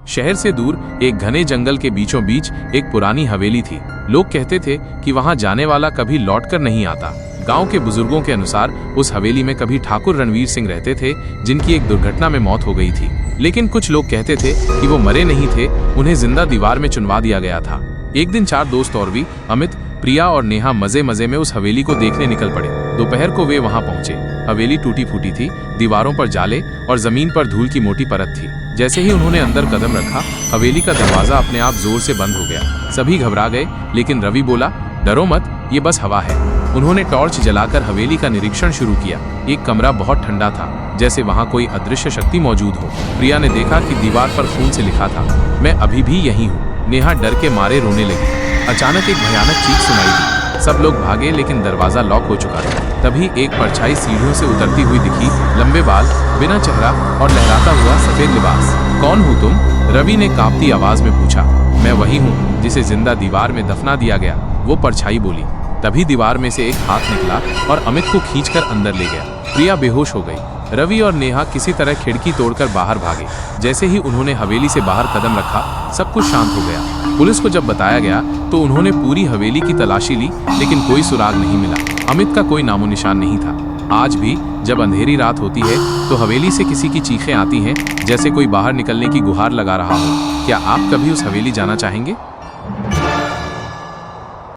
शहर से दूर एक घने जंगल के बीचों बीच एक पुरानी हवेली थी। लोग कहते थे कि वहां जाने वाला कभी लौटकर नहीं आता। गांव के बुजुर्गों के अनुसार उस हवेली में कभी ठाकुर रणवीर सिंह रहते थे, जिनकी एक दुर्घटना में मौत हो गई थी। लेकिन कुछ लोग कहते थे कि वो मरे नहीं थे, उन्हें जिंदा दीवार में चुनवा दिया गया था। एक दिन 4 दोस्त और भी, अमित, प्रिया और नेहा मजे मजे में उस हवेली को देखने निकल पड़े। दोपहर को वे वहां पहुंचे। हवेली टूटी फूटी थी, दीवारों पर जाले और जमीन पर धूल की मोटी परत थी। जैसे ही उन्होंने अंदर कदम रखा, हवेली का दरवाजा अपने आप जोर से बंद हो गया। सभी घबरा गए, लेकिन रवि बोला, डरो मत, ये बस हवा है। उन्होंने टॉर्च जलाकर हवेली का निरीक्षण शुरू किया। एक कमरा बहुत ठंडा था, जैसे वहां कोई अदृश्य शक्ति मौजूद हो। प्रिया ने देखा कि दीवार पर खून से लिखा था, मैं अभी भी यही हूँ। नेहा डर के मारे रोने लगी। अचानक एक भयानक चीख सुनाई दी। सब लोग भागे, लेकिन दरवाजा लॉक हो चुका था। तभी एक परछाई सीढ़ियों से उतरती हुई दिखी, लंबे बाल, बिना चेहरा और लहराता हुआ सफेद लिबास। कौन हो तुम? रवि ने कांपती आवाज में पूछा। मैं वही हूँ जिसे जिंदा दीवार में दफना दिया गया, वो परछाई बोली। तभी दीवार में से एक हाथ निकला और अमित को खींचकर अंदर ले गया। प्रिया बेहोश हो गई। रवि और नेहा किसी तरह खिड़की तोड़कर बाहर भागे। जैसे ही उन्होंने हवेली से बाहर कदम रखा, सब कुछ शांत हो गया। पुलिस को जब बताया गया तो उन्होंने पूरी हवेली की तलाशी ली, लेकिन कोई सुराग नहीं मिला। अमित का कोई नामो निशान नहीं था। आज भी जब अंधेरी रात होती है तो हवेली से किसी की चीखें आती हैं, जैसे कोई बाहर निकलने की गुहार लगा रहा हो। क्या आप कभी उस हवेली जाना चाहेंगे?